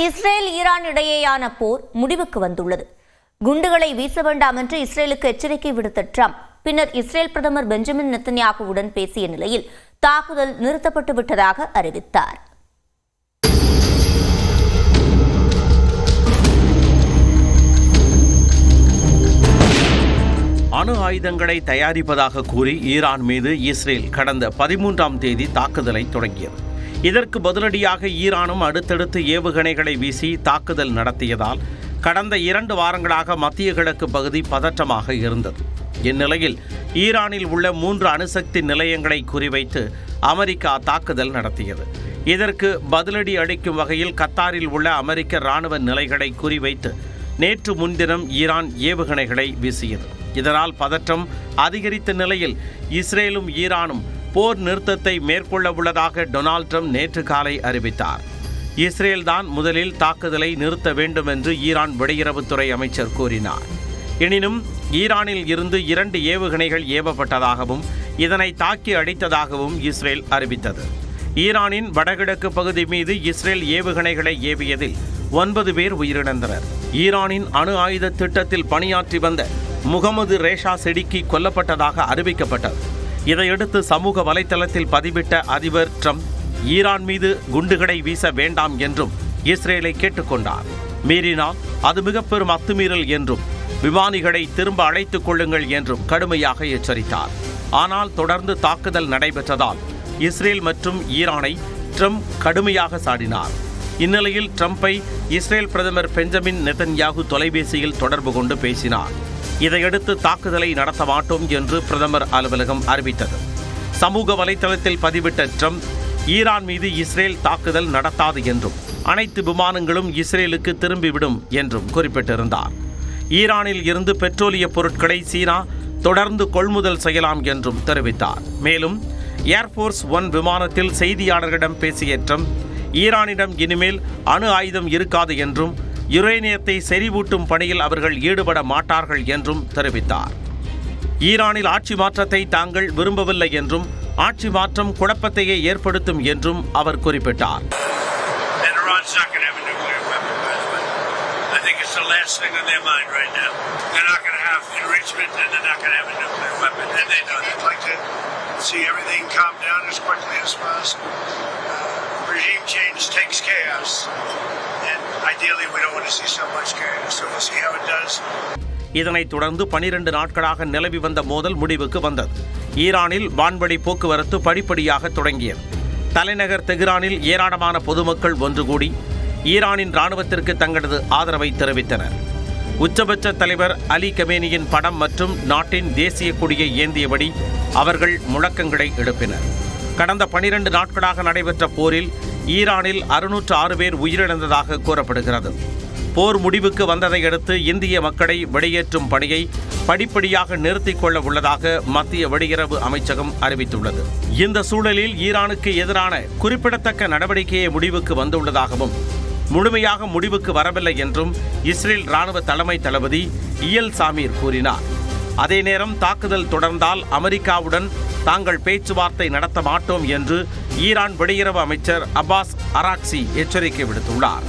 Israel Iran இடையேயான போர் முடிவுக்கு வந்துள்ளது. குண்டுகளை வீச வேண்டாம் என்று இஸ்ரேலுக்கு எச்சரிக்கை விடுத்த ட்ரம்ப் பின்னர் இஸ்ரேல் பிரதமர் பெஞ்சமின் நெத்தன்யாகுவுடன் பேசிய நிலையில் தாக்குதல் நிறுத்தப்பட்டு விட்டதாக அறிவித்தார். அணு ஆயுதங்களை தயாரிப்பதாக கூறி ஈரான் மீது இஸ்ரேல் கடந்த 13ஆம் தேதி தாக்குதலை தொடங்கியது. இதற்கு பதிலடியாக ஈரானும் அடுத்தடுத்து ஏவுகணைகளை வீசி தாக்குதல் நடத்தியதால் கடந்த 2 வாரங்களாக மத்திய கிழக்கு பகுதி பதற்றமாக இருந்தது. இந்நிலையில் ஈரானில் உள்ள 3 அணுசக்தி நிலையங்களை குறிவைத்து அமெரிக்கா தாக்குதல் நடத்தியது. இதற்கு பதிலடி அளிக்கும் வகையில் கத்தாரில் உள்ள அமெரிக்க இராணுவ நிலைகளை குறிவைத்து நேற்று முன்தினம் ஈரான் ஏவுகணைகளை வீசியது. இதனால் பதற்றம் அதிகரித்த நிலையில் இஸ்ரேலும் ஈரானும் போர் நிறுத்தத்தை மேற்கொள்ள உள்ளதாக டொனால்ட் ட்ரம்ப் நேற்று காலை அறிவித்தார். இஸ்ரேல் தான் முதலில் தாக்குதலை நிறுத்த வேண்டும் என்று ஈரான் வெளியுறவுத்துறை அமைச்சர் கூறினார். எனினும் ஈரானில் இருந்து 2 ஏவுகணைகள் ஏவப்பட்டதாகவும் இதனை தாக்கி அடித்ததாகவும் இஸ்ரேல் அறிவித்தது. ஈரானின் வடகிழக்கு பகுதி மீது இஸ்ரேல் ஏவுகணைகளை ஏவியதில் 9 பேர் உயிரிழந்தனர். ஈரானின் அணு ஆயுத திட்டத்தில் பணியாற்றி வந்த முகமது ரேஷா செடிக்கி கொல்லப்பட்டதாக அறிவிக்கப்பட்டது. இதையடுத்து சமூக வலைதளத்தில் பதிவிட்ட அதிபர் ட்ரம்ப் ஈரான் மீது குண்டுகளை வீச வேண்டாம் என்றும் இஸ்ரேலை கேட்டுக்கொண்டார். மீறினால் அது மிக பெரும் அத்துமீறல் என்றும் விமானிகளை திரும்ப அழைத்துக் கொள்ளுங்கள் என்றும் கடுமையாக எச்சரித்தார். ஆனால் தொடர்ந்து தாக்குதல் நடைபெற்றதால் இஸ்ரேல் மற்றும் ஈரானை ட்ரம்ப் கடுமையாக சாடினார். இந்நிலையில் ட்ரம்பை இஸ்ரேல் பிரதமர் பெஞ்சமின் நெத்தன்யாகு தொலைபேசியில் தொடர்பு கொண்டு பேசினார். இதையடுத்து தாக்குதலை நடத்த மாட்டோம் என்று பிரதமர் அலுவலகம் அறிவித்தது. சமூக வலைதளத்தில் பதிவிட்ட ட்ரம்ப் ஈரான் மீது இஸ்ரேல் தாக்குதல் நடத்தாது என்றும் அனைத்து விமானங்களும் இஸ்ரேலுக்கு திரும்பிவிடும் என்றும் குறிப்பிட்டிருந்தார். ஈரானில் இருந்து பெட்ரோலிய பொருட்களை சீனா தொடர்ந்து கொள்முதல் செய்யலாம் என்றும் தெரிவித்தார். மேலும் ஏர்ஃபோர்ஸ் 1 விமானத்தில் செய்தியாளர்களிடம் பேசிய ட்ரம்ப் ஈரானிடம் இனிமேல் அணு ஆயுதம் இருக்காது என்றும் யுரேனியத்தை செறிவூட்டும் பணியில் அவர்கள் ஈடுபட மாட்டார்கள் என்றும் தெரிவித்தார். ஈரானில் ஆட்சி மாற்றத்தை தாங்கள் விரும்பவில்லை என்றும் ஆட்சி மாற்றம் குழப்பத்தையே ஏற்படுத்தும் என்றும் அவர் குறிப்பிட்டார். Regime change takes chaos, and ideally we don't want to see so much chaos, so we'll see how it does. இதனைத் தொடர்ந்து 12 நாட்களாக நிலவி வந்த மோதல் முடிவுக்கு வந்தது. ஈரானில் வான்வழி போக்குவரத்து படிப்படியாக தொடங்கியது. தலைநகர் தெஹ்ரானில் ஏராளமான பொதுமக்கள் ஒன்று கூடி ஈரானின் இராணுவத்திற்கு தங்களது ஆதரவை தெரிவித்தனர். உச்சபட்ச தலைவர் அலி கமேனியின் படம் மற்றும் நாட்டின் தேசிய கொடியை ஏந்தியபடி அவர்கள் முழக்கங்களை எழுப்பினர். கடந்த 12 நாட்களாக நடைபெற்ற போரில் ஈரானில் 606 பேர் உயிரிழந்ததாக கூறப்படுகிறது. போர் முடிவுக்கு வந்ததை அடுத்து இந்திய மக்களை வெளியேற்றும் பணியை படிப்படியாக நிறுத்திக் கொள்ள உள்ளதாக மத்திய வெளியுறவு அமைச்சகம் அறிவித்துள்ளது. இந்த சூழலில் ஈரானுக்கு எதிரான குறிப்பிடத்தக்க நடவடிக்கையை முடிவுக்கு வந்துள்ளதாகவும் முழுமையாக முடிவுக்கு வரவில்லை என்றும் இஸ்ரேல் இராணுவ தலைமை தளபதி இயல் சாமீர் கூறினார். அதே நேரம் தாக்குதல் தொடர்ந்தால் அமெரிக்காவுடன் தாங்கள் பேச்சுவார்த்தை நடத்த மாட்டோம் என்று ஈரான் வெளியுறவு அமைச்சர் அப்பாஸ் அராக்சி எச்சரிக்கை விடுத்துள்ளார்.